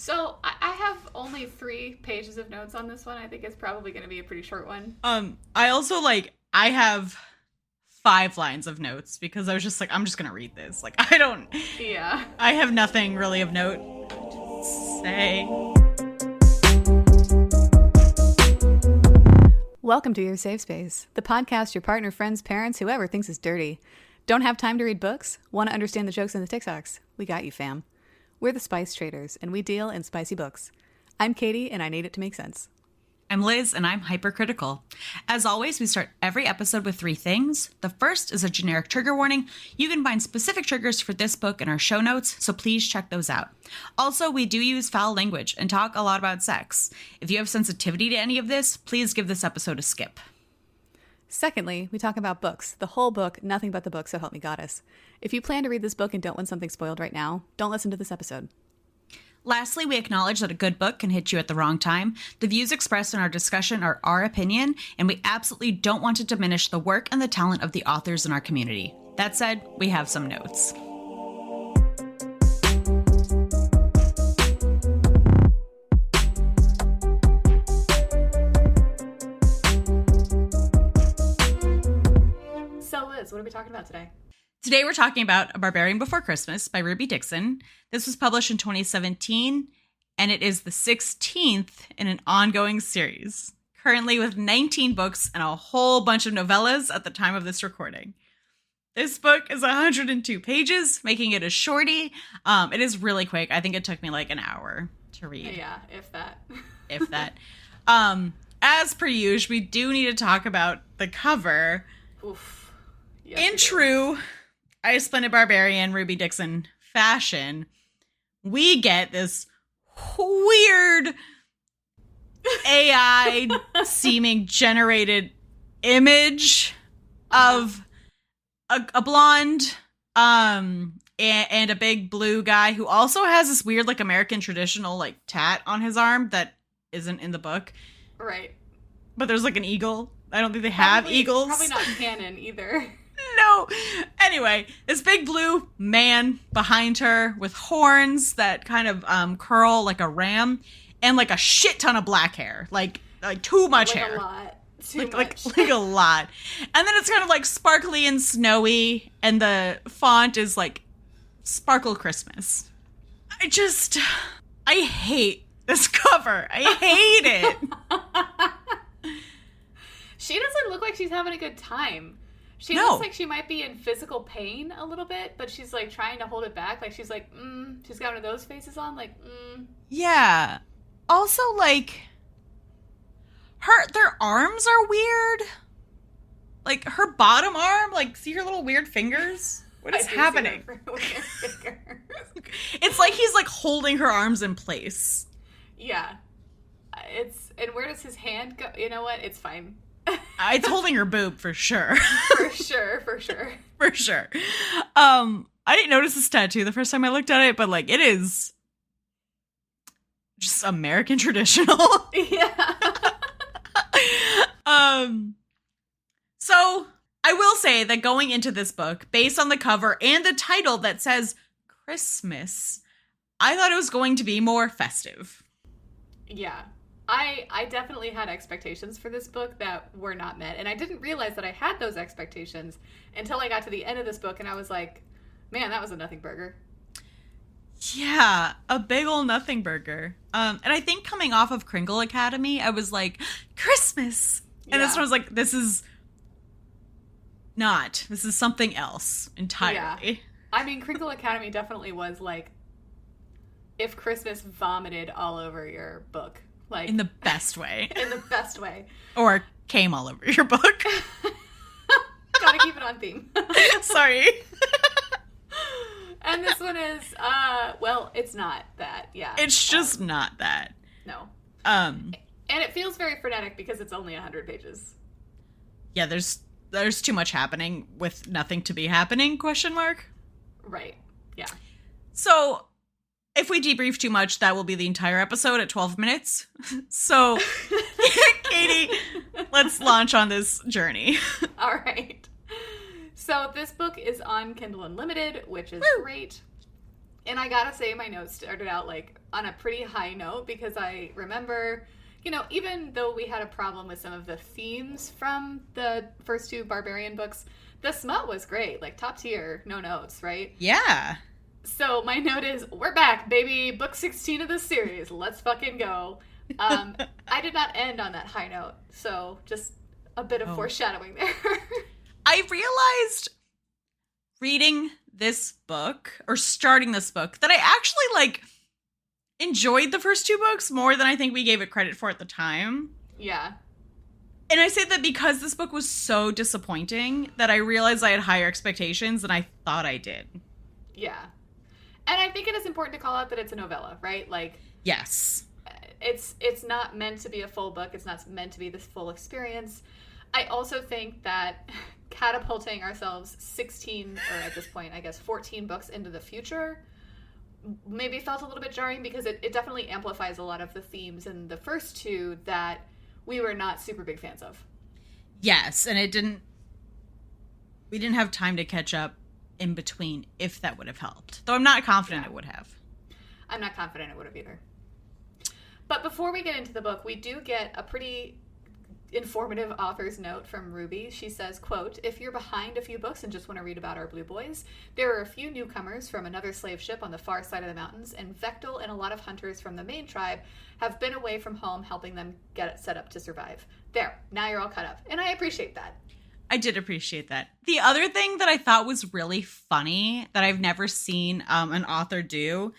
So I have only 3 pages of notes on this one. I think it's probably going to be a pretty short one. I also I have 5 lines of notes because I was just like, I'm just gonna read this. Yeah. I have nothing really of note to say. Welcome to Your Safe Space, the podcast your partner, friends, parents, whoever thinks is dirty. Don't have time to read books? Want to understand the jokes and the TikToks? We got you, fam. We're the Spice Traders, and we deal in spicy books. I'm Katie, and I need it to make sense. I'm Liz, and I'm hypercritical. As always, we start every episode with 3 things. The first is a generic trigger warning. You can find specific triggers for this book in our show notes, so please check those out. Also, we do use foul language and talk a lot about sex. If you have sensitivity to any of this, please give this episode a skip. Secondly, we talk about books. The whole book, nothing but the book, so help me goddess. If you plan to read this book and don't want something spoiled right now, don't listen to this episode. Lastly, we acknowledge that a good book can hit you at the wrong time. The views expressed in our discussion are our opinion, and we absolutely don't want to diminish the work and the talent of the authors in our community. That said, we have some notes. So Liz, what are we talking about today? Today we're talking about A Barbarian Before Christmas by Ruby Dixon. This was published in 2017, and it is the 16th in an ongoing series, currently with 19 books and a whole bunch of novellas at the time of this recording. This book is 102 pages, making it a shorty. It is really quick. I think it took me like an hour to read. Yeah, if that. If that. As per usual, we do need to talk about the cover. Oof. Yes, In true I Splendid Barbarian Ruby Dixon fashion, we get this weird AI seeming generated image of a blonde and a big blue guy who also has this weird like American traditional like tat on his arm that isn't in the book. Right. But there's like an eagle. I don't think they have eagles. Probably not canon either. No. Anyway, this big blue man behind her with horns that kind of curl like a ram and like a shit ton of black hair. Like too much hair. A lot. Like a lot. And then it's kind of like sparkly and snowy, and the font is like Sparkle Christmas. I hate this cover. I hate it. She doesn't look like she's having a good time. She looks like she might be in physical pain a little bit, but she's like trying to hold it back. Like she's like, she's got one of those faces on, like, Yeah. Also, like, their arms are weird. Like, her bottom arm, like, see her little weird fingers? What is happening? It's like he's, like, holding her arms in place. Yeah. And where does his hand go? You know what? It's fine. It's holding her boob for sure. For sure. For sure. I didn't notice this tattoo the first time I looked at it, but like it is just American traditional. Yeah. So I will say that going into this book, based on the cover and the title that says Christmas, I thought it was going to be more festive. Yeah. I definitely had expectations for this book that were not met. And I didn't realize that I had those expectations until I got to the end of this book and I was like, man, that was a nothing burger. Yeah, a big ol' nothing burger. And I think coming off of Kringle Academy, I was like, Christmas! And this one was like, this is not. This is something else entirely. Yeah. I mean, Kringle Academy definitely was like, if Christmas vomited all over your book. Like, in the best way. In the best way. Or came all over your book. Gotta keep it on theme. Sorry. And this one is, well, it's not that, yeah. It's just not that. No. And it feels very frenetic because it's only 100 pages. Yeah, there's too much happening with nothing to be happening, ? Right, yeah. So, if we debrief too much, that will be the entire episode at 12 minutes. So, Katie, let's launch on this journey. All right. So this book is on Kindle Unlimited, which is great. And I gotta say, my notes started out like on a pretty high note because I remember, you know, even though we had a problem with some of the themes from the first 2 Barbarian books, the smut was great, like top tier, no notes, right? Yeah. So my note is, we're back, baby. Book 16 of this series. Let's fucking go. I did not end on that high note, so just a bit of foreshadowing there. I realized reading this book, or starting this book, that I actually, like, enjoyed the first 2 books more than I think we gave it credit for at the time. Yeah. And I say that because this book was so disappointing that I realized I had higher expectations than I thought I did. Yeah. And I think it is important to call out that it's a novella, right? Like, yes. It's not meant to be a full book. It's not meant to be this full experience. I also think that catapulting ourselves 16, or at this point, I guess 14 books into the future maybe felt a little bit jarring because it definitely amplifies a lot of the themes in the first 2 that we were not super big fans of. Yes, and we didn't have time to catch up in between, if that would have helped. Though I'm not confident it would have. I'm not confident it would have either. But before we get into the book, we do get a pretty informative author's note from Ruby. She says, quote, "If you're behind a few books and just want to read about our blue boys, there are a few newcomers from another slave ship on the far side of the mountains, and Vectel and a lot of hunters from the main tribe have been away from home helping them get it set up to survive. There, now you're all caught up." And I appreciate that. I did appreciate that. The other thing that I thought was really funny that I've never seen an author do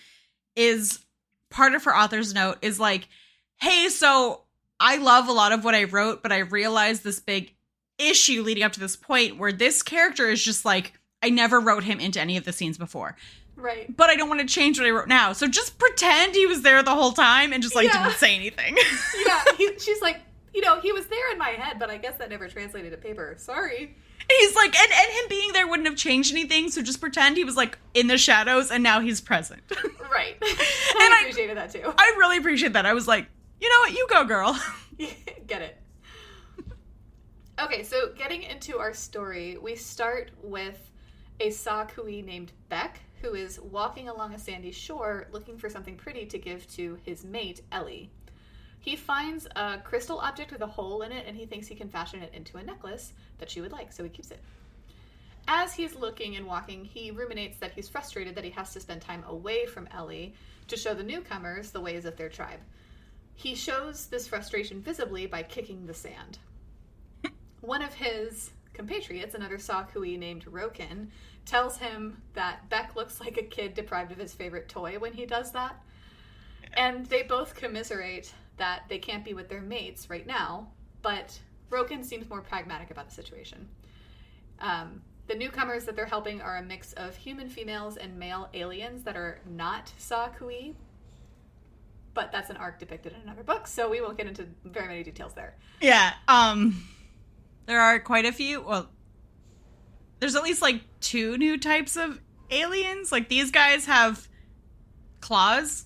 is part of her author's note is like, hey, so I love a lot of what I wrote, but I realized this big issue leading up to this point where this character is just like, I never wrote him into any of the scenes before. Right. But I don't want to change what I wrote now. So just pretend he was there the whole time and just like didn't say anything. Yeah, she's like, you know, he was there in my head, but I guess that never translated to paper. Sorry. He's like, and him being there wouldn't have changed anything, so just pretend he was like in the shadows and now he's present. Right. I appreciated that too. I really appreciate that. I was like, you know what, you go, girl. Get it. Okay, so getting into our story, we start with a Sa-Kui named Beck, who is walking along a sandy shore looking for something pretty to give to his mate, Ellie. He finds a crystal object with a hole in it, and he thinks he can fashion it into a necklace that she would like, so he keeps it. As he's looking and walking, he ruminates that he's frustrated that he has to spend time away from Ellie to show the newcomers the ways of their tribe. He shows this frustration visibly by kicking the sand. One of his compatriots, another Sa-Kui named Roken, tells him that Beck looks like a kid deprived of his favorite toy when he does that. And they both commiserate that they can't be with their mates right now, but Roken seems more pragmatic about the situation. The newcomers that they're helping are a mix of human females and male aliens that are not Sa-Kui, but that's an arc depicted in another book, so we won't get into very many details there. Yeah, there are quite a few, well, there's at least like 2 new types of aliens. Like these guys have claws,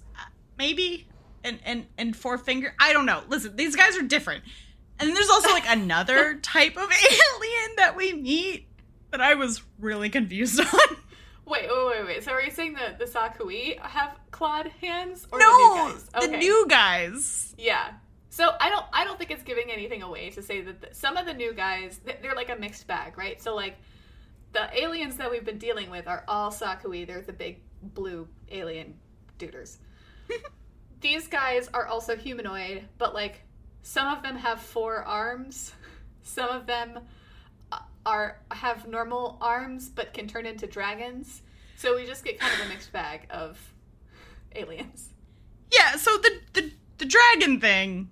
maybe, and 4 fingers. I don't know. Listen, these guys are different. And then there's also like another type of alien that we meet that I was really confused on. Wait. So are you saying that the Sa-Kui have clawed hands? Or no, the new guys? Okay. The new guys. Yeah. So I don't think it's giving anything away to say that some of the new guys, they're like a mixed bag, right? So like the aliens that we've been dealing with are all Sa-Kui. They're the big blue alien duders. These guys are also humanoid, but like some of them have 4 arms. Some of them have normal arms but can turn into dragons. So we just get kind of a mixed bag of aliens. Yeah, so the dragon thing,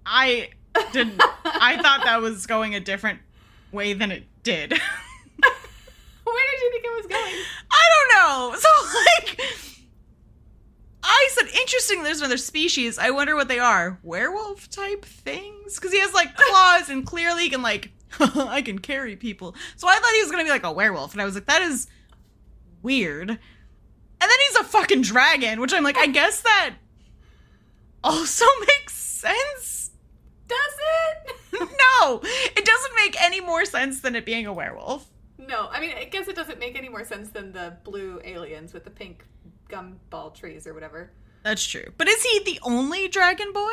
I thought that was going a different way than it did. Where did you think it was going? I don't know. So like I said, interesting, there's another species. I wonder what they are. Werewolf type things? Because he has like claws and clearly he can like, I can carry people. So I thought he was going to be like a werewolf. And I was like, that is weird. And then he's a fucking dragon, which I'm like, I guess that also makes sense. Does it? No, it doesn't make any more sense than it being a werewolf. No, I mean, I guess it doesn't make any more sense than the blue aliens with the pink gumball trees or whatever. That's true. But is he the only dragon boy?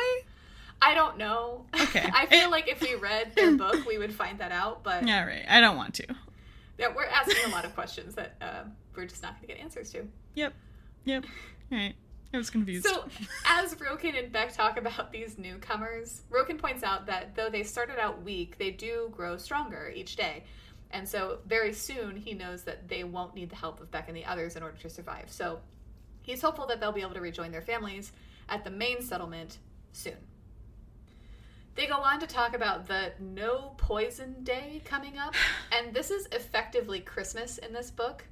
I don't know. Okay. I feel like if we read their book, we would find that out, but... Yeah, right. I don't want to. Yeah, we're asking a lot of questions that we're just not going to get answers to. Yep. All right. I was confused. So, as Roken and Beck talk about these newcomers, Roken points out that though they started out weak, they do grow stronger each day. And so, very soon, he knows that they won't need the help of Beck and the others in order to survive. So, he's hopeful that they'll be able to rejoin their families at the main settlement soon. They go on to talk about the No Poison Day coming up, and this is effectively Christmas in this book.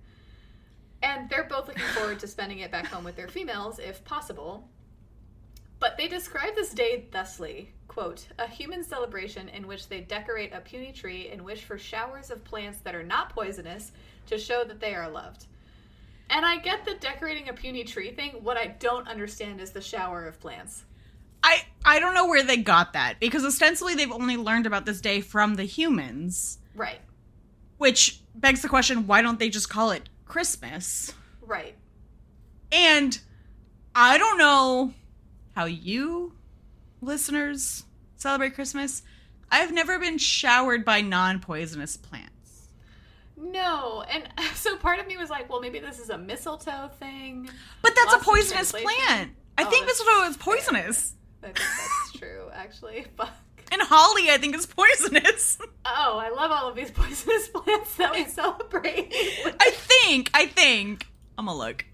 And they're both looking forward to spending it back home with their females, if possible. But they describe this day thusly, quote, a human celebration in which they decorate a puny tree and wish for showers of plants that are not poisonous to show that they are loved. And I get the decorating a puny tree thing. What I don't understand is the shower of plants. I don't know where they got that, because ostensibly they've only learned about this day from the humans. Right. Which begs the question, why don't they just call it Christmas? Right. And I don't know how you, listeners, celebrate Christmas. I've never been showered by non-poisonous plants. No, and so part of me was like, well, maybe this is a mistletoe thing. But that's Lost a poisonous in plant. I Oh, think that's mistletoe is poisonous. I think that's true, actually. Fuck. And holly, I think, is poisonous. Oh, I love all of these poisonous plants that we celebrate. I think. I'm gonna look.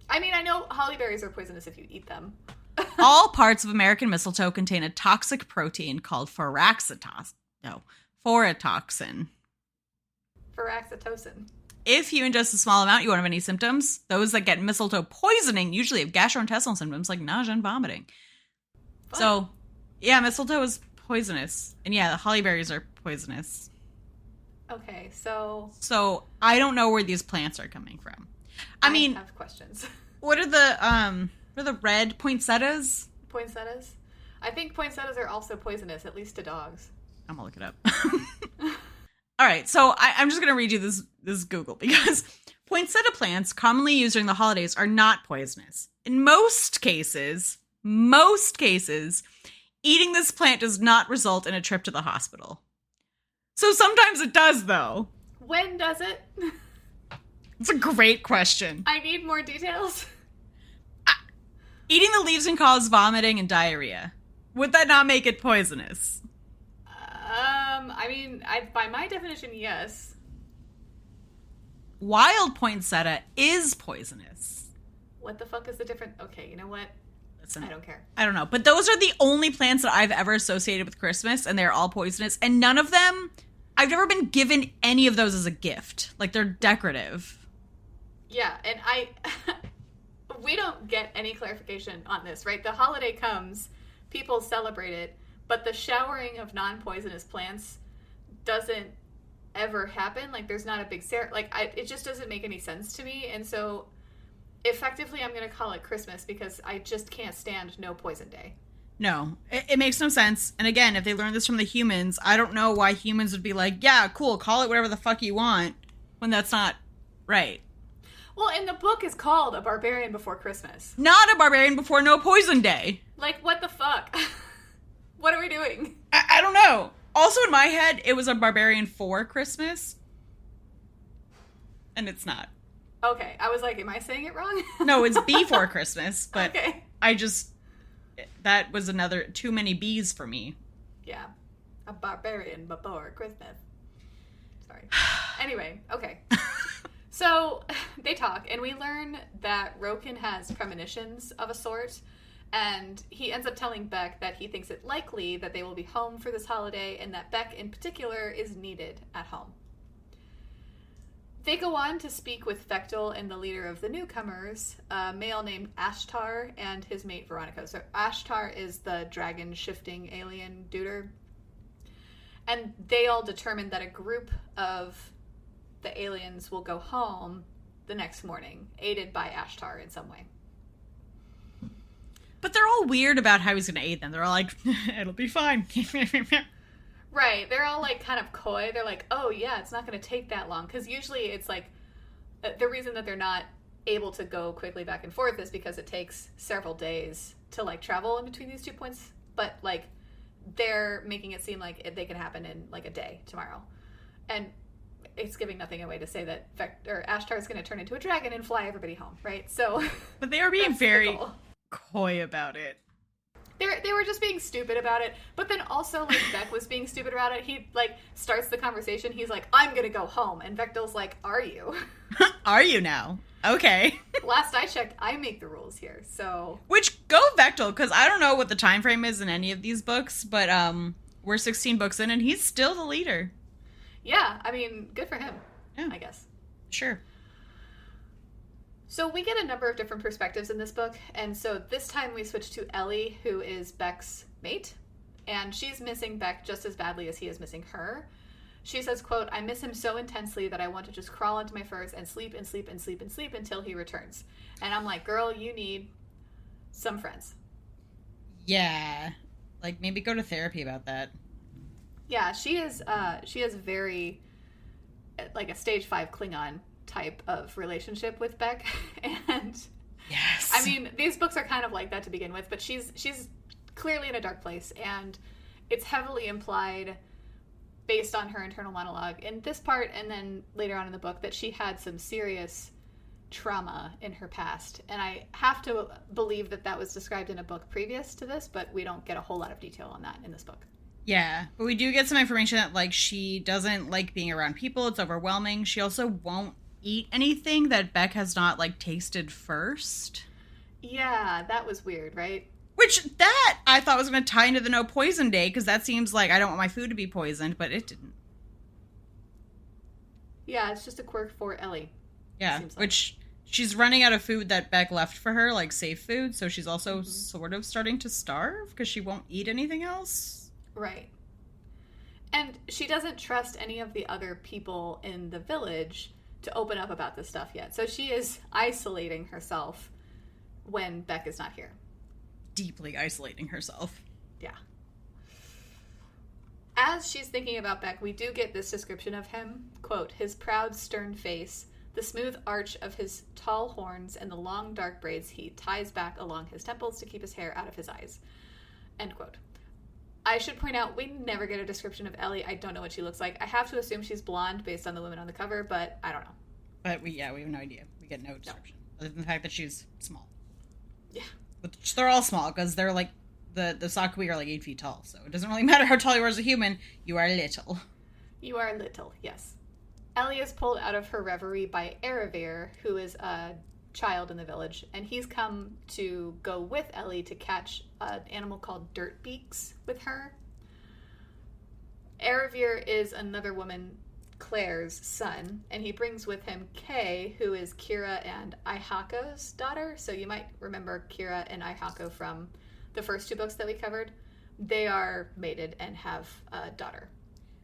I mean, I know holly berries are poisonous if you eat them. All parts of American mistletoe contain a toxic protein called phoraxitoxin. Phoraxitocin. If you ingest a small amount, you won't have any symptoms. Those that get mistletoe poisoning usually have gastrointestinal symptoms like nausea and vomiting. Fun. So, yeah, mistletoe is poisonous. And yeah, the holly berries are poisonous. Okay, so So, I don't know where these plants are coming from. I mean, have questions. what are the red poinsettias? Poinsettias? I think poinsettias are also poisonous, at least to dogs. I'm gonna look it up. All right, so I'm just gonna read you this Google, because poinsettia plants commonly used during the holidays are not poisonous. In most cases, eating this plant does not result in a trip to the hospital. So sometimes it does, though. When does it? It's a great question. I need more details. Eating the leaves can cause vomiting and diarrhea. Would that not make it poisonous? I mean, by my definition, yes. Wild poinsettia is poisonous. What the fuck is the difference? Okay, you know what? Listen, I don't care. I don't know. But those are the only plants that I've ever associated with Christmas, and they're all poisonous. And none of them, I've never been given any of those as a gift. Like, they're decorative. Yeah, and we don't get any clarification on this, right? The holiday comes, people celebrate it, but the showering of non-poisonous plants doesn't ever happen. Like, there's not a big it just doesn't make any sense to me. And so effectively I'm going to call it Christmas because I just can't stand No Poison Day. No, it makes no sense. And again, if they learned this from the humans, I don't know why humans would be like, yeah, cool, call it whatever the fuck you want, when that's not right. Well, and the book is called A Barbarian Before Christmas. Not a barbarian before No Poison Day. Like, what the fuck? What are we doing? I don't know. Also, in my head, it was a barbarian for Christmas. And it's not. Okay, I was like, am I saying it wrong? No, it's before Christmas, but okay. That was another too many B's for me. Yeah. A barbarian before Christmas. Sorry. Anyway, okay. So they talk, and we learn that Roken has premonitions of a sort, and he ends up telling Beck that he thinks it likely that they will be home for this holiday, and that Beck in particular is needed at home. They go on to speak with Fechtel and the leader of the newcomers, a male named Ashtar, and his mate Veronica. So Ashtar is the dragon-shifting alien duder. And they all determine that a group of the aliens will go home the next morning, aided by Ashtar in some way. But they're all weird about how he's going to aid them. They're all like, it'll be fine. Right. They're all like kind of coy. They're like, oh yeah, it's not going to take that long. Because usually it's like the reason that they're not able to go quickly back and forth is because it takes several days to like travel in between these 2 points, but like they're making it seem like they can happen in like a day tomorrow, and it's giving nothing away to say that Ashtar is going to turn into a dragon and fly everybody home, right? So, but they are being very coy about it. They were just being stupid about it, but then also like Beck was being stupid about it. He like starts the conversation. He's like, "I'm gonna go home," and Vectel's like, "Are you? Are you now? Okay." Last I checked, I make the rules here, so. Which go Vectel, because I don't know what the time frame is in any of these books, but we're 16 books in, and he's still the leader. Yeah, I mean, good for him. Yeah, I guess. Sure. So we get a number of different perspectives in this book, and so this time we switch to Ellie, who is Beck's mate, and she's missing Beck just as badly as he is missing her. She says, quote, "I miss him so intensely that I want to just crawl into my furs and sleep and sleep and sleep and sleep until he returns." And I'm like, girl, you need some friends. Yeah. Like, maybe go to therapy about that. Yeah, she is very, like, a stage 5 Klingon type of relationship with Beck, and yes, I mean, these books are kind of like that to begin with, but she's clearly in a dark place, and it's heavily implied based on her internal monologue in this part and then later on in the book that she had some serious trauma in her past, and I have to believe that was described in a book previous to this, but we don't get a whole lot of detail on that in this book. Yeah, but we do get some information that like she doesn't like being around people. It's overwhelming. She also won't eat anything that Beck has not like tasted first. Yeah, that was weird, right? Which that I thought was going to tie into the no poison day, because that seems like I don't want my food to be poisoned, but it didn't. Yeah, it's just a quirk for Ellie. Yeah, which she's running out of food that Beck left for her, like safe food, so she's also sort of starting to starve because she won't eat anything else. Right. And she doesn't trust any of the other people in the village to open up about this stuff yet. So she is isolating herself when Beck is not here. Deeply isolating herself. Yeah. As she's thinking about Beck, we do get this description of him. Quote, "His proud, stern face, the smooth arch of his tall horns, and the long, dark braids he ties back along his temples to keep his hair out of his eyes." End quote. I should point out, we never get a description of Ellie. I don't know what she looks like. I have to assume she's blonde based on the women on the cover, but I don't know. But we have no idea. We get no description. Other than the fact that she's small. Yeah. Which they're all small, because they're like, the Sakui are like 8 feet tall, so it doesn't really matter how tall you are as a human, you are little. You are little, yes. Ellie is pulled out of her reverie by Eravir, who is a child in the village, and he's come to go with Ellie to catch an animal called Dirtbeaks with her. Eravir is another woman, Claire's son, and he brings with him Kay, who is Kira and Aihako's daughter. So you might remember Kira and Aihako from the first 2 books that we covered. They are mated and have a daughter.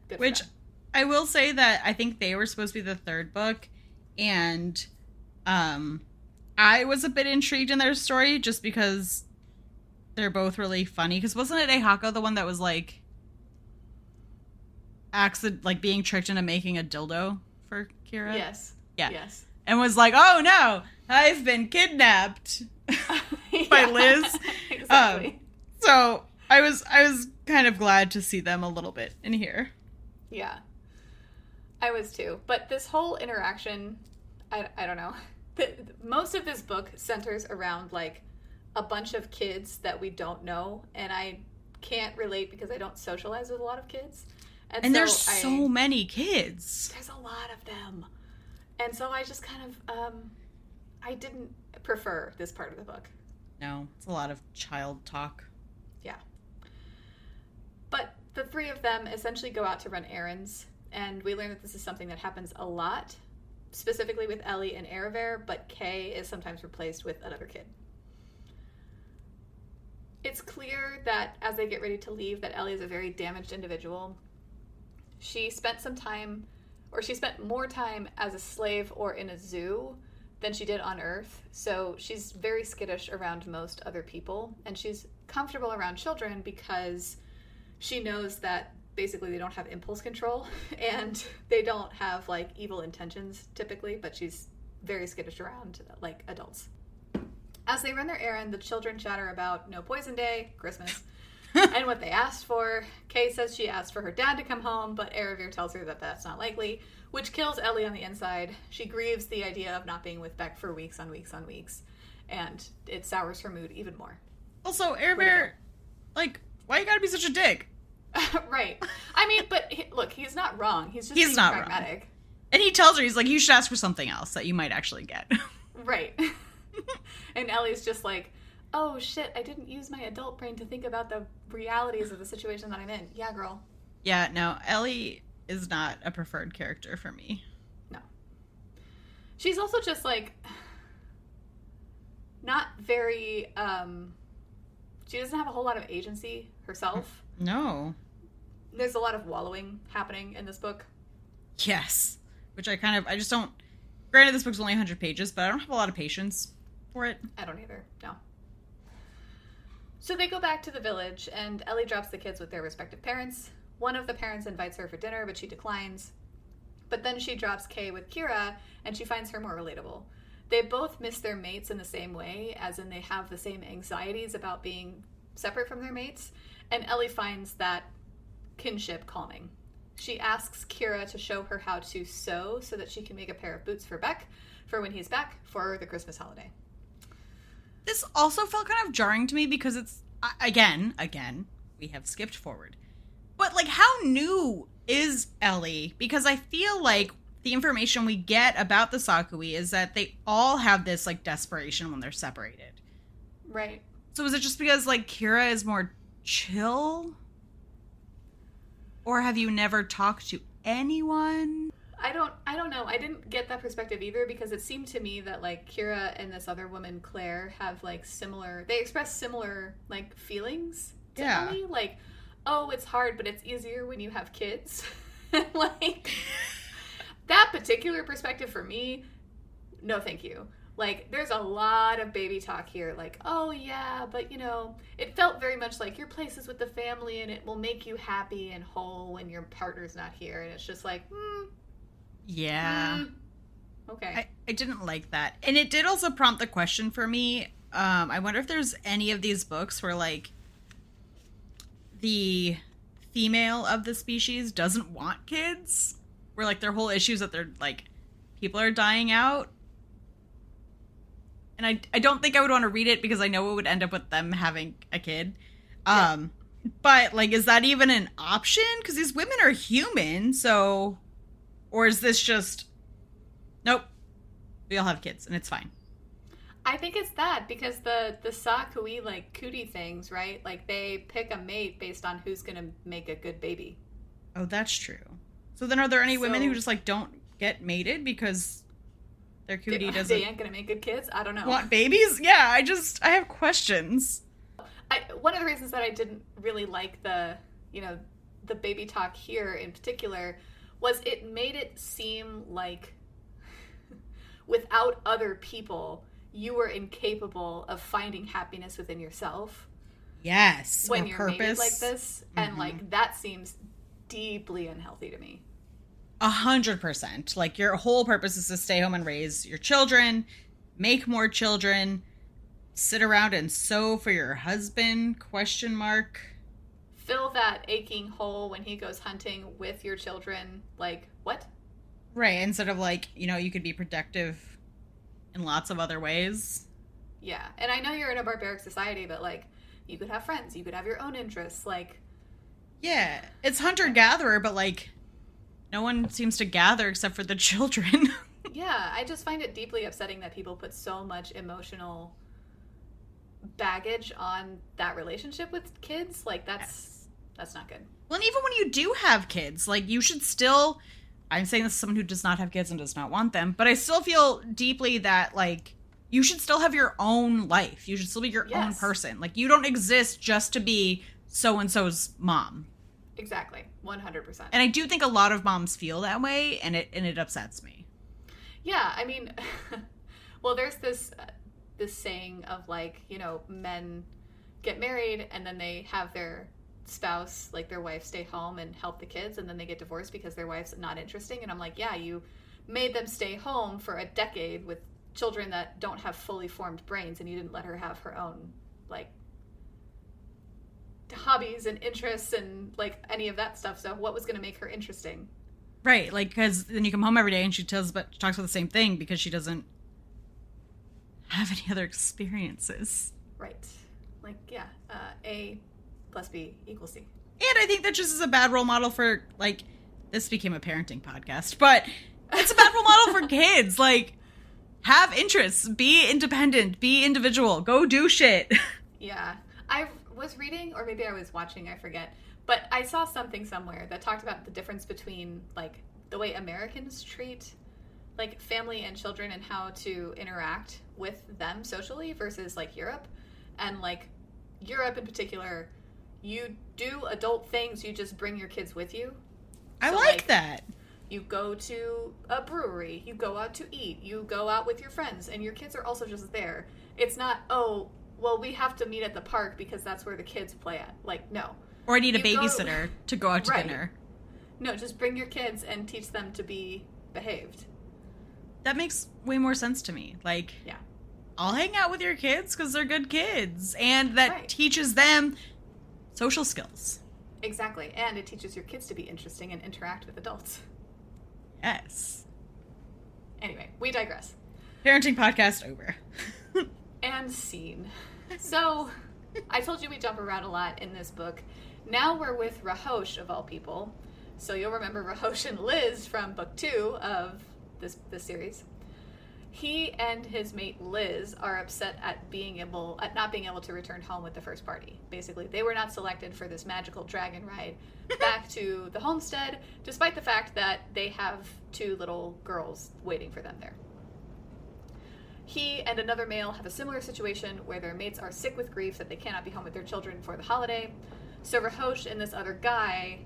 Good for Which them. I will say that I think they were supposed to be the 3rd book, and I was a bit intrigued in their story just because they're both really funny. Because wasn't it Aihako the one that was like being tricked into making a dildo for Kira? Yes. Yeah. Yes. And was like, "Oh no, I've been kidnapped." By Liz. Exactly. So I was kind of glad to see them a little bit in here. Yeah. I was too. But this whole interaction, I don't know. Most of this book centers around like a bunch of kids that we don't know, and I can't relate because I don't socialize with a lot of kids. And so there's so many kids. There's a lot of them. And so I just kind of, I didn't prefer this part of the book. No, it's a lot of child talk. Yeah. But the 3 of them essentially go out to run errands, and we learn that this is something that happens a lot, specifically with Ellie and Eravir, but Kay is sometimes replaced with another kid. It's clear that as they get ready to leave, that Ellie is a very damaged individual. She spent more time as a slave or in a zoo than she did on Earth, so she's very skittish around most other people, and she's comfortable around children because she knows that basically they don't have impulse control and they don't have like evil intentions typically, but she's very skittish around like adults. As they run their errand, the children chatter about No Poison Day, Christmas, and what they asked for. Kay says she asked for her dad to come home, but Erebir tells her that that's not likely, which kills Ellie on the inside. She grieves the idea of not being with Beck for weeks on weeks on weeks, and it sours her mood even more. Also, Erebir, like, why you gotta be such a dick? Right. I mean, but look, he's not wrong. He's just being not pragmatic. Wrong. And he tells her, he's like, you should ask for something else that you might actually get. Right. And Ellie's just like, oh shit, I didn't use my adult brain to think about the realities of the situation that I'm in. Yeah, girl. Yeah, no, Ellie is not a preferred character for me. No. She's also just like, not very, she doesn't have a whole lot of agency herself. No. There's a lot of wallowing happening in this book. Yes. Which I just don't, granted this book's only 100 pages, but I don't have a lot of patience for it. I don't either, no. So they go back to the village, and Ellie drops the kids with their respective parents. One of the parents invites her for dinner, but she declines. But then she drops Kay with Kira, and she finds her more relatable. They both miss their mates in the same way, as in they have the same anxieties about being separate from their mates, and Ellie finds that kinship calming. She asks Kira to show her how to sew so that she can make a pair of boots for Beck for when he's back for the Christmas holiday. This also felt kind of jarring to me because it's, again, we have skipped forward. But, like, how new is Ellie? Because I feel like the information we get about the Sakui is that they all have this, like, desperation when they're separated. Right. So is it just because, like, Kira is more chill? Or have you never talked to anyone? I don't know. I didn't get that perspective either because it seemed to me that like Kira and this other woman, Claire, have like they express similar like feelings to Ellie. Like, oh, it's hard, but it's easier when you have kids. Like, that particular perspective for me, no thank you. Like, there's a lot of baby talk here. Like, oh yeah, but you know, it felt very much like your place is with the family and it will make you happy and whole when your partner's not here. And it's just like, yeah. Okay. I didn't like that. And it did also prompt the question for me. I wonder if there's any of these books where, like, the female of the species doesn't want kids. Where, like, their whole issue is that they're, like, people are dying out. And I don't think I would want to read it because I know it would end up with them having a kid. Yeah. But, like, is that even an option? Because these women are human, so... Or is this just, nope, we all have kids and it's fine? I think it's that because the Sakui like cootie things, right? Like they pick a mate based on who's going to make a good baby. Oh, that's true. So then are there any women who just like don't get mated because their cootie doesn't... They ain't going to make good kids? I don't know. Want babies? Yeah, I have questions. One of the reasons that I didn't really like the baby talk here in particular was it made it seem like without other people, you were incapable of finding happiness within yourself. Yes. When you're mated like this. Mm-hmm. And like that seems deeply unhealthy to me. 100%. Like your whole purpose is to stay home and raise your children, make more children, sit around and sew for your husband, ? Fill that aching hole when he goes hunting with your children. Like, what? Right, instead of like, you could be productive in lots of other ways. Yeah, and I know you're in a barbaric society, but like, you could have friends, you could have your own interests, like... Yeah, it's hunter-gatherer, but like, no one seems to gather except for the children. Yeah, I just find it deeply upsetting that people put so much emotional baggage on that relationship with kids. Like, that's not good. Well, and even when you do have kids, like, you should still... I'm saying this as someone who does not have kids and does not want them, but I still feel deeply that, like, you should still have your own life. You should still be your own person. Like, you don't exist just to be so-and-so's mom. Exactly. 100%. And I do think a lot of moms feel that way, and it upsets me. Yeah, I mean, well, there's this saying of, like, men get married and then they have their spouse, like their wife, stay home and help the kids, and then they get divorced because their wife's not interesting. And I'm like, yeah, you made them stay home for a decade with children that don't have fully formed brains, and you didn't let her have her own, like, hobbies and interests and, like, any of that stuff. So what was going to make her interesting? Right, like, because then you come home every day and she talks about the same thing because she doesn't have any other experiences. Right. Like, yeah, A plus B equals C. And I think that just is a bad role model for, like, this became a parenting podcast, but it's a bad role model for kids. Like, have interests, be independent, be individual, go do shit. Yeah. I was reading, or maybe I was watching, I forget, but I saw something somewhere that talked about the difference between, like, the way Americans treat, like, family and children and how to interact with them socially versus, like, Europe. And, like, Europe in particular, you do adult things, you just bring your kids with you. I like that. You go to a brewery, you go out to eat, you go out with your friends, and your kids are also just there. It's not, oh, well, we have to meet at the park because that's where the kids play at. Like, no. Or I need a babysitter to go out to right. dinner. No, just bring your kids and teach them to be behaved. That makes way more sense to me. Like, yeah. I'll hang out with your kids because they're good kids. And that right. teaches them social skills. Exactly. And it teaches your kids to be interesting and interact with adults. Yes. Anyway, we digress. Parenting podcast over. And scene. So, I told you we jump around a lot in this book. Now we're with Rahosh, of all people. So you'll remember Rahosh and Liz from book 2 of this series. He and his mate Liz are upset at not being able to return home with the first party. Basically, they were not selected for this magical dragon ride back to the homestead, despite the fact that they have 2 little girls waiting for them there. He and another male have a similar situation where their mates are sick with grief that they cannot be home with their children for the holiday. So Rahosh and this other guy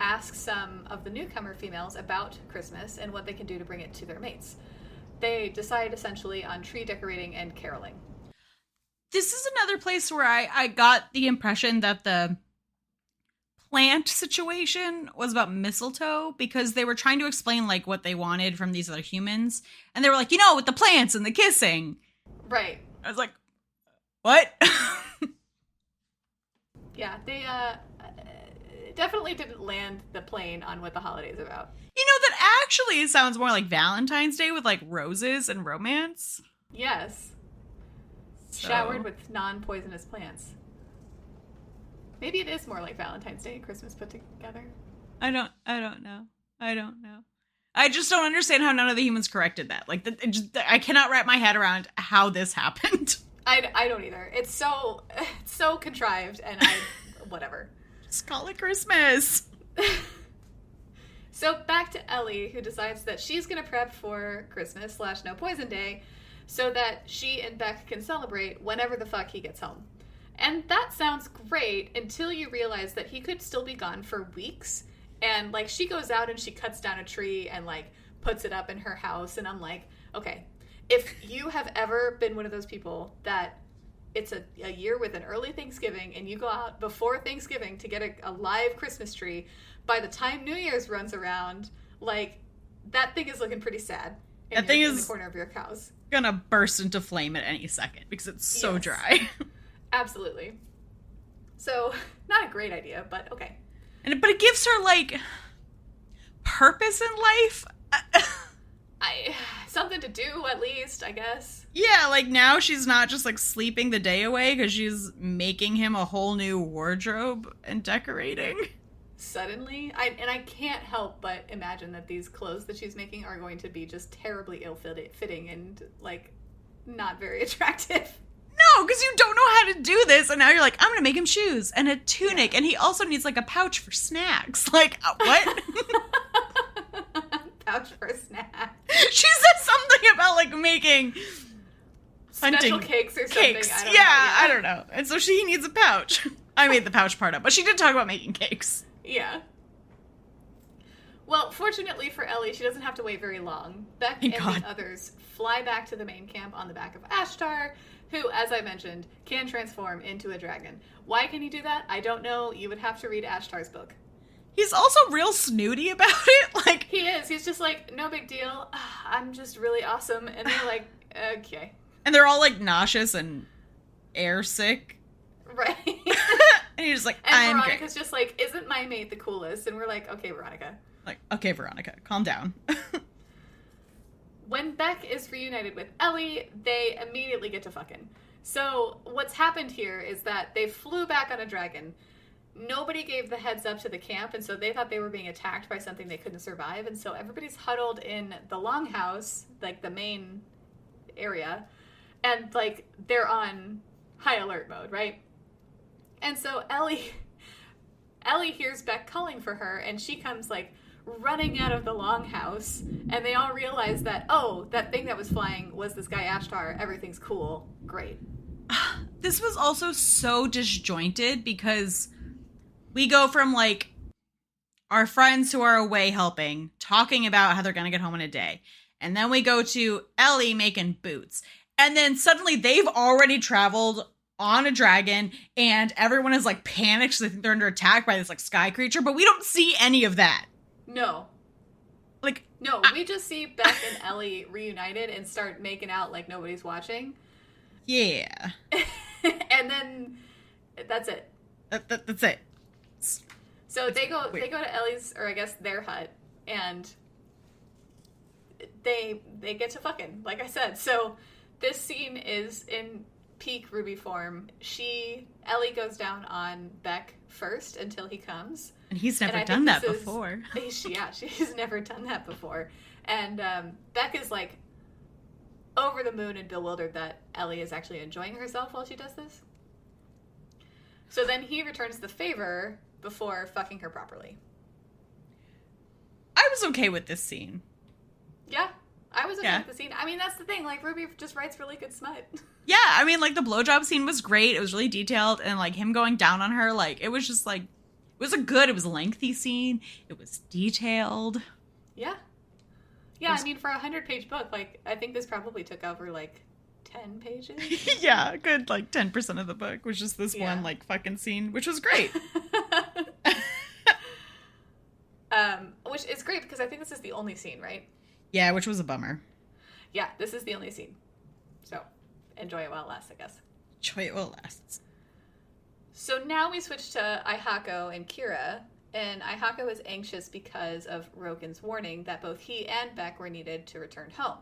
ask some of the newcomer females about Christmas and what they can do to bring it to their mates. They decide essentially on tree decorating and caroling. This is another place where I got the impression that the plant situation was about mistletoe, because they were trying to explain, like, what they wanted from these other humans. And they were like, with the plants and the kissing. Right. I was like, what? Yeah, they definitely didn't land the plane on what the holiday's about. That actually sounds more like Valentine's Day with, like, roses and romance. Yes. So. Showered with non-poisonous plants. Maybe it is more like Valentine's Day and Christmas put together. I don't know. I just don't understand how none of the humans corrected that. Like, I cannot wrap my head around how this happened. I don't either. It's so contrived, and whatever. Just call it Christmas. So back to Ellie, who decides that she's going to prep for Christmas / No Poison Day so that she and Beck can celebrate whenever the fuck he gets home. And that sounds great until you realize that he could still be gone for weeks. And, like, she goes out and she cuts down a tree and, like, puts it up in her house. And I'm like, okay, if you have ever been one of those people that it's a year with an early Thanksgiving and you go out before Thanksgiving to get a live Christmas tree, by the time New Year's runs around, like, that thing is looking pretty sad in the corner of your house. Gonna burst into flame at any second because it's so dry. Absolutely. So, not a great idea, but okay. But it gives her, like, purpose in life. Something to do, at least, I guess. Yeah, like, now she's not just, like, sleeping the day away because she's making him a whole new wardrobe and decorating. Suddenly. I can't help but imagine that these clothes that she's making are going to be just terribly ill-fitting and, like, not very attractive. No, because you don't know how to do this, and now you're like, I'm gonna make him shoes and a tunic, and he also needs, like, a pouch for snacks. Like, what? Pouch for snacks. She said something about, like, making special cakes or something. I don't know. And so he needs a pouch. I made the pouch part up, but she did talk about making cakes. Yeah. Well, fortunately for Ellie, she doesn't have to wait very long. Beck and the others fly back to the main camp on the back of Ashtar, who, as I mentioned, can transform into a dragon. Why can he do that? I don't know. You would have to read Ashtar's book. He's also real snooty about it. Like, he is. He's just like, no big deal. I'm just really awesome. And they're like, okay. And they're all like nauseous and air sick. Right. And he's just like, and I'm Veronica's great. just like, isn't my mate the coolest? And we're like, okay, Veronica. Like, okay, Veronica, calm down. When Beck is reunited with Ellie, they immediately get to fucking. So what's happened here is that they flew back on a dragon. Nobody gave the heads up to the camp, and so they thought they were being attacked by something they couldn't survive, and so everybody's huddled in the longhouse, like the main area, and like they're on high alert mode, right? And so Ellie hears Beck calling for her, and she comes like running out of the longhouse, and they all realize that, oh, that thing that was flying was this guy Ashtar. Everything's cool. Great. This was also so disjointed because we go from like our friends who are away helping, talking about how they're going to get home in a day. And then we go to Ellie making boots. And then suddenly they've already traveled on a dragon and everyone is like panicked because they think they're under attack by this like sky creature. But we don't see any of that. No. Like, no, we just see Beck and Ellie reunited and start making out like nobody's watching. Yeah. And then that's it. That's it. So they go to Ellie's, or I guess their hut, and they get to fucking, like I said. So this scene is in peak Ruby form. Ellie goes down on Beck first until he comes. And he's never done that before. Yeah, she's never done that before. And Beck is like over the moon and bewildered that Ellie is actually enjoying herself while she does this. So then he returns the favor before fucking her properly. I was okay with this scene. Yeah, I was okay with the scene. I mean, that's the thing. Like, Ruby just writes really good smut. Yeah, I mean, like, the blowjob scene was great. It was really detailed. And, like, him going down on her, like, it was just, like, it was a lengthy scene. It was detailed. Yeah. Yeah, I mean, for a 100-page book, like, I think this probably took over, like, 10 pages. Yeah, a good, like, 10% of the book was just this one, like, fucking scene, which was great. Which is great because I think this is the only scene, right? Yeah, which was a bummer. Yeah, this is the only scene. So, enjoy it while it lasts, I guess. Enjoy it while it lasts. So now we switch to Aihako and Kira, and Aihako is anxious because of Roken's warning that both he and Beck were needed to return home.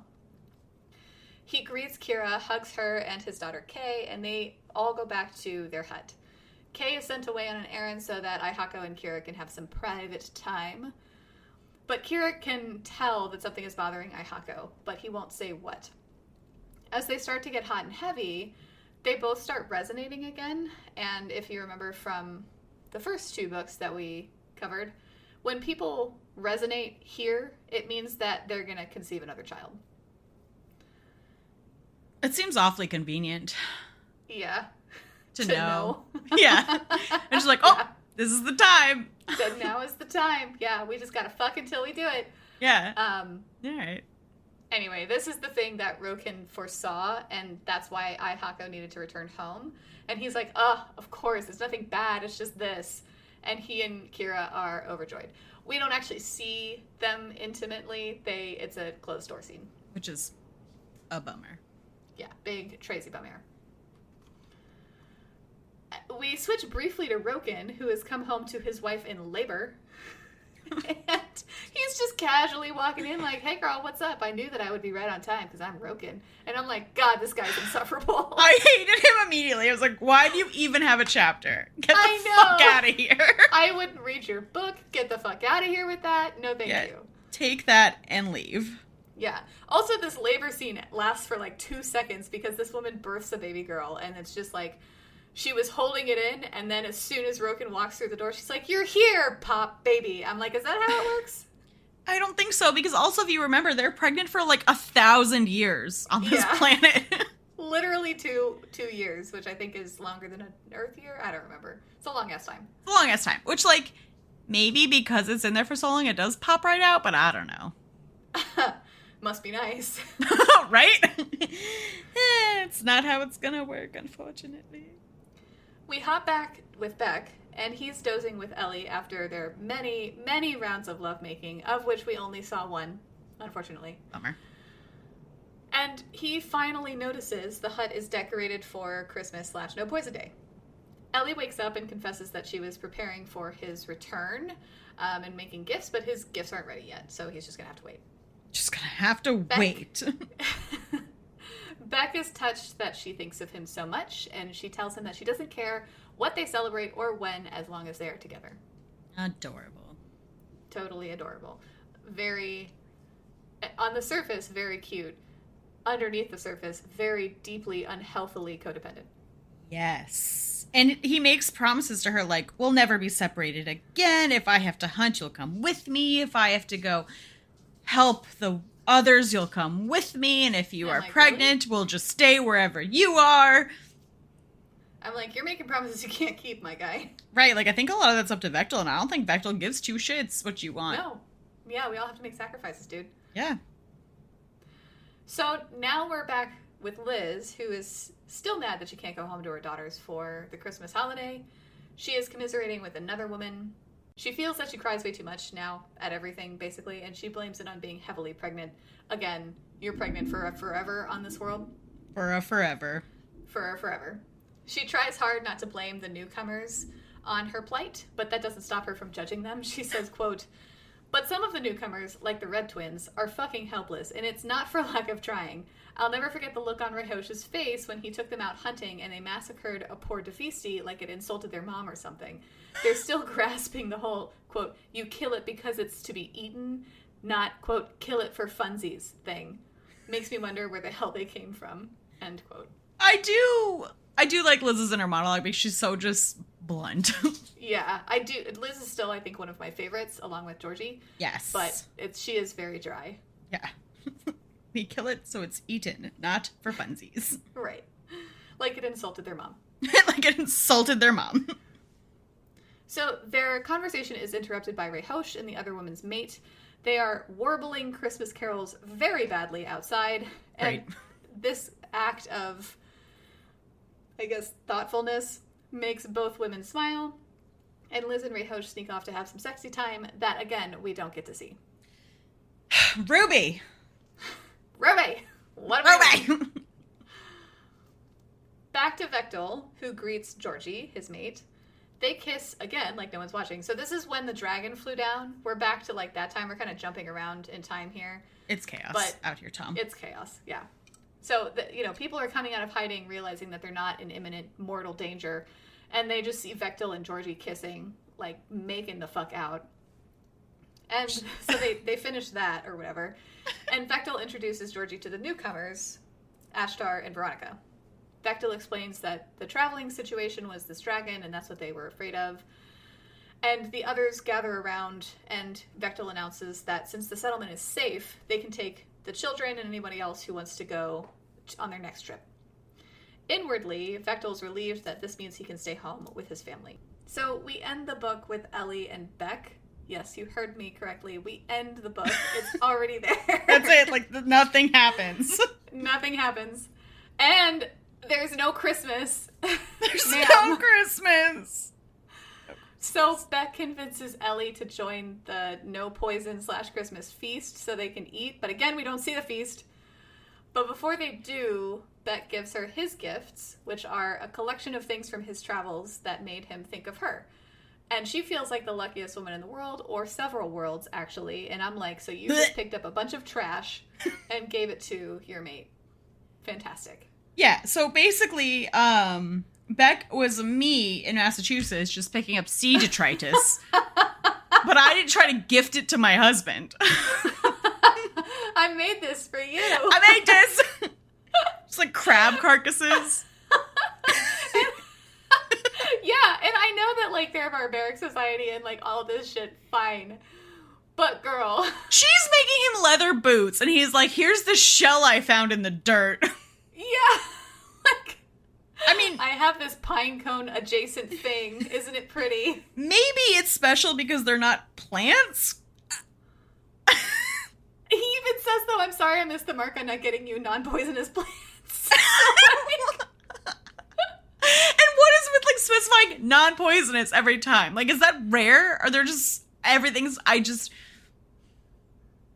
He greets Kira, hugs her and his daughter Kay, and they all go back to their hut. Kay is sent away on an errand so that Aihako and Kira can have some private time. But Kira can tell that something is bothering Aihako, but he won't say what. As they start to get hot and heavy, they both start resonating again, and if you remember from the first two books that we covered, when people resonate here, it means that they're going to conceive another child. It seems awfully convenient. Yeah. To know. Yeah. I'm just like, oh, yeah. This is the time. So now is the time. Yeah, we just got to fuck until we do it. Yeah. All right. Anyway, this is the thing that Roken foresaw, and that's why Aihako needed to return home. And he's like, oh, of course, it's nothing bad, it's just this. And he and Kira are overjoyed. We don't actually see them intimately. It's a closed-door scene. Which is a bummer. Yeah, big Tracy bummer. We switch briefly to Roken, who has come home to his wife in labor. And he's just casually walking in like, hey girl, what's up? I knew that I would be right on time because I'm Roken. And I'm like, God, this guy's insufferable. I hated him immediately. I was like, why do you even have a chapter? Get the fuck out of here. I wouldn't read your book. Get the fuck out of here with that. No thank you. Take that and leave. Yeah. Also, this labor scene lasts for like 2 seconds because this woman births a baby girl, and it's just like, she was holding it in, and then as soon as Roken walks through the door, she's like, you're here, pop baby. I'm like, is that how it works? I don't think so, because also, if you remember, they're pregnant for like 1,000 years on this planet. Literally 2 years, which I think is longer than an Earth year. I don't remember. It's a long-ass time. It's a long-ass time, which, like, maybe because it's in there for so long, it does pop right out, but I don't know. Must be nice. Right? It's not how it's gonna work, unfortunately. We hop back with Beck, and he's dozing with Ellie after their many, many rounds of lovemaking, of which we only saw one, unfortunately. Bummer. And he finally notices the hut is decorated for Christmas / No Poison Day. Ellie wakes up and confesses that she was preparing for his return and making gifts, but his gifts aren't ready yet, so he's just going to have to wait. Just going to have to wait. Beck is touched that she thinks of him so much, and she tells him that she doesn't care what they celebrate or when, as long as they are together. Adorable. Totally adorable. Very, on the surface, very cute. Underneath the surface, very deeply, unhealthily codependent. Yes. And he makes promises to her like, we'll never be separated again. If I have to hunt, you'll come with me. If I have to go help the others, you'll come with me. And if you are like, pregnant, really? we'll just stay wherever you are. I'm like, you're making promises you can't keep, my guy. Right. Like, I think a lot of that's up to Vectel, and I don't think Vectel gives two shits what you want. No. Yeah, we all have to make sacrifices, dude. Yeah. So now we're back with Liz, who is still mad that she can't go home to her daughters for the Christmas holiday. She is commiserating with another woman. She feels that she cries way too much now at everything, basically, and she blames it on being heavily pregnant. Again, you're pregnant for a forever on this world. For a forever. For a forever. She tries hard not to blame the newcomers on her plight, but that doesn't stop her from judging them. She says, quote, "But some of the newcomers, like the Red Twins, are fucking helpless, and it's not for lack of trying. I'll never forget the look on Rehosh's face when he took them out hunting and they massacred a poor Defisti like it insulted their mom or something. They're still grasping the whole, quote, you kill it because it's to be eaten, not, quote, kill it for funsies thing. Makes me wonder where the hell they came from," end quote. I do like Liz's inner monologue because she's so just blunt. Yeah, I do. Liz is still, I think, one of my favorites, along with Georgie. Yes. But she is very dry. Yeah. We kill it so it's eaten, not for funsies. Right. Like it insulted their mom. Like it insulted their mom. So their conversation is interrupted by Rehosh and the other woman's mate. They are warbling Christmas carols very badly outside. And Right. this act of, I guess, thoughtfulness makes both women smile. And Liz and Rehosh sneak off to have some sexy time that, again, we don't get to see. Ruby. Ruby! What am I doing? Ruby! Back to Vectel, who greets Georgie, his mate. They kiss again, like no one's watching. So this is when the dragon flew down. We're back to like that time. We're kind of jumping around in time here. It's chaos But out here, Tom. It's chaos, yeah. So, people are coming out of hiding, realizing that they're not in imminent mortal danger. And they just see Vectel and Georgie kissing, like making the fuck out. And so they finish that or whatever. And Vectel introduces Georgie to the newcomers, Ashtar and Veronica. Vectel explains that the traveling situation was this dragon, and that's what they were afraid of. And the others gather around, and Vectel announces that since the settlement is safe, they can take the children and anybody else who wants to go on their next trip. Inwardly, Vectel's relieved that this means he can stay home with his family. So we end the book with Ellie and Beck. Yes, you heard me correctly. We end the book. It's already there. That's it. Like, nothing happens. Nothing happens. And there's no Christmas. There's Ma'am. no Christmas. So Beck convinces Ellie to join the no poison / Christmas feast so they can eat. But again, we don't see the feast. But before they do, Beck gives her his gifts, which are a collection of things from his travels that made him think of her. And she feels like the luckiest woman in the world, or several worlds, actually. And I'm like, so you just picked up a bunch of trash and gave it to your mate. Fantastic. Yeah, so basically, Beck was me in Massachusetts just picking up sea detritus. But I didn't try to gift it to my husband. I made this for you. I made this! Just like crab carcasses. Yeah, and I know that, like, they're a barbaric society and, like, all this shit, fine. But, girl. She's making him leather boots, and he's like, here's the shell I found in the dirt. Yeah. Like, I mean, I have this pine cone adjacent thing. Isn't it pretty? maybe it's special because they're not plants? He even says, though, I'm sorry I missed the mark on not getting you non-poisonous plants. And what is with, like, specifying non-poisonous every time. Like, is that rare? Are there just everything's?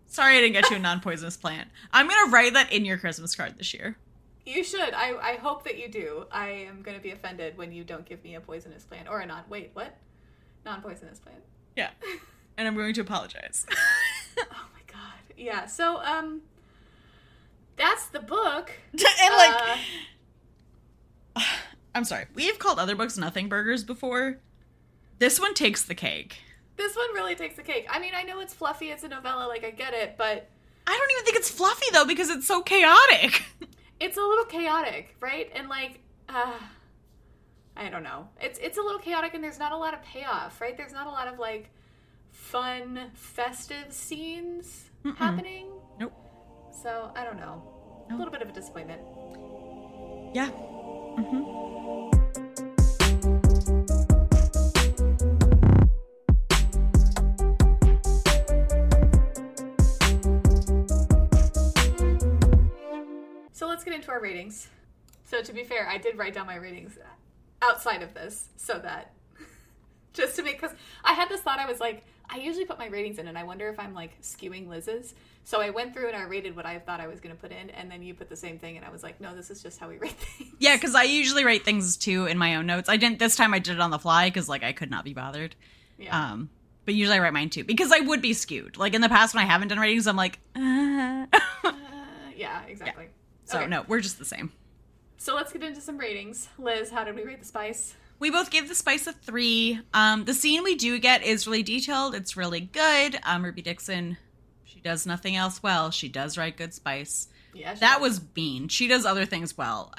Sorry, I didn't get you a non-poisonous plant. I'm gonna write that in your Christmas card this year. You should. I hope that you do. I am going to be offended when you don't give me a poisonous plant or a non-poisonous plant. Yeah, and I'm going to apologize. Oh my god. Yeah. So that's the book. And like, I'm sorry. We've called other books nothing burgers before. This one takes the cake. This one really takes the cake. I mean, I know it's fluffy. It's a novella. Like, I get it, but I don't even think it's fluffy though because it's so chaotic. It's a little chaotic, right? And like, I don't know. It's a little chaotic, and there's not a lot of payoff, right? There's not a lot of like fun, festive scenes happening. Nope. So I don't know. A little bit of a disappointment. Yeah. So let's get into our ratings. So to be fair, I did write down my ratings outside of this so that just to make, because I had this thought, I was like, I usually put my ratings in and I wonder if I'm like skewing Liz's. So I went through and I rated what I thought I was going to put in, and then you put the same thing and I was like, no, this is just how we rate things. Yeah, because I usually rate things too in my own notes. I didn't this time. I did it on the fly because like I could not be bothered. Yeah. But usually I write mine too because I would be skewed. Like in the past when I haven't done ratings, I'm like, yeah, exactly. Yeah. So Okay. no, we're just the same. So let's get into some ratings. Liz, how did we rate the spice? We both gave the spice a 3. The scene we do get is really detailed. It's really good. Ruby Dixon, she does nothing else well. She does write good spice. Yeah, That was mean. She does other things well.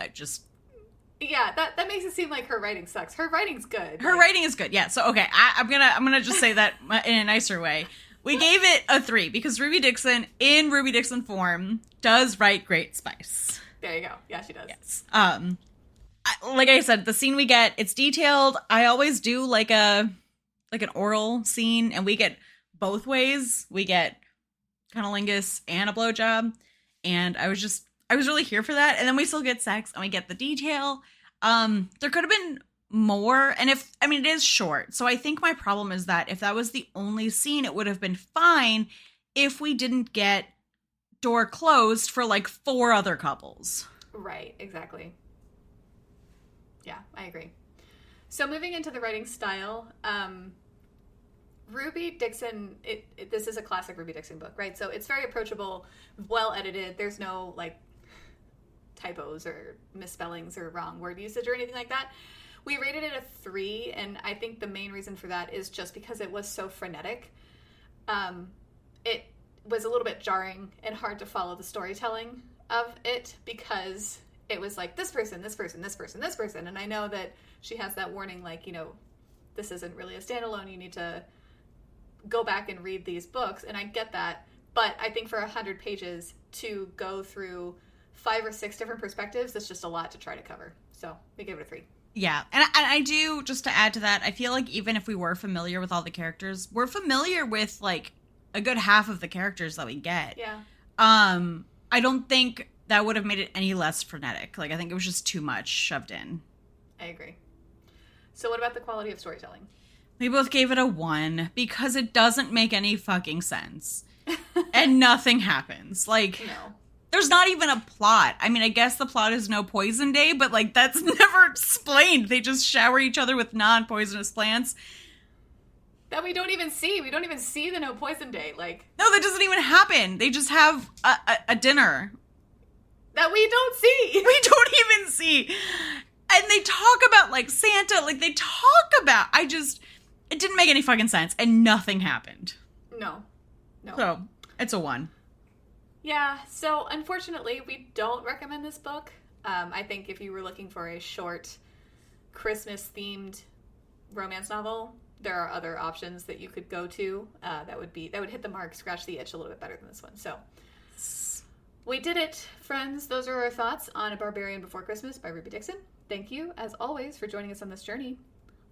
Yeah, that makes it seem like her writing sucks. Her writing's good. Her writing is good. Yeah. So okay, I'm gonna just say that in a nicer way. We gave it a 3 because Ruby Dixon, in Ruby Dixon form, does write great spice. There you go. Yeah, she does. Yes. Like I said, the scene we get, it's detailed. I always do like an oral scene, and we get both ways. We get cunnilingus and a blowjob, and I was really here for that. And then we still get sex, and we get the detail. There could have been more, and it is short. So I think my problem is that if that was the only scene, it would have been fine if we didn't get door closed for like 4 other couples. Right, exactly. Yeah, I agree. So moving into the writing style, Ruby Dixon, this is a classic Ruby Dixon book, right? So it's very approachable, well edited. There's no like typos or misspellings or wrong word usage or anything like that. We rated it a 3, and I think the main reason for that is just because it was so frenetic. It was a little bit jarring and hard to follow the storytelling of it because it was like this person, this person, this person, this person. And I know that she has that warning, like, you know, this isn't really a standalone. You need to go back and read these books. And I get that. But I think for 100 pages to go through 5 or 6 different perspectives, that's just a lot to try to cover. So we gave it a 3. Yeah, and I do, just to add to that, I feel like even if we were familiar with all the characters, we're familiar with, like, a good half of the characters that we get. Yeah. I don't think that would have made it any less frenetic. Like, I think it was just too much shoved in. I agree. So what about the quality of storytelling? We both gave it a 1 because it doesn't make any fucking sense. And nothing happens. Like, No. there's not even a plot. I mean, I guess the plot is no poison day, but, like, that's never explained. They just shower each other with non-poisonous plants. That we don't even see. We don't even see the no poison day. Like, No, that doesn't even happen. They just have a dinner. that we don't see. We don't even see. And they talk about, like, Santa. Like, they talk about... It didn't make any fucking sense. And nothing happened. No. So, it's a 1. Yeah, so unfortunately, we don't recommend this book. I think if you were looking for a short, Christmas-themed romance novel, there are other options that you could go to that would hit the mark, scratch the itch a little bit better than this one. So, we did it, friends. Those are our thoughts on A Barbarian Before Christmas by Ruby Dixon. Thank you, as always, for joining us on this journey.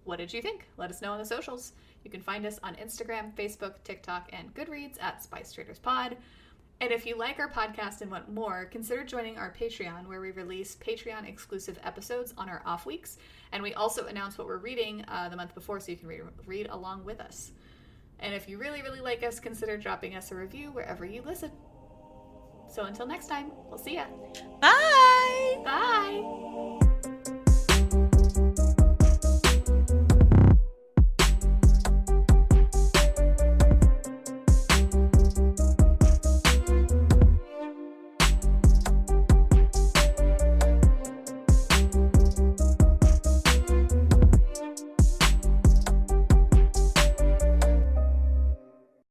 What did you think? Let us know on the socials. You can find us on Instagram, Facebook, TikTok, and Goodreads at Spice Traders Pod. And if you like our podcast and want more, consider joining our Patreon, where we release Patreon-exclusive episodes on our off weeks. And we also announce what we're reading the month before, so you can read along with us. And if you really, really like us, consider dropping us a review wherever you listen. So until next time, we'll see ya. Bye! Bye!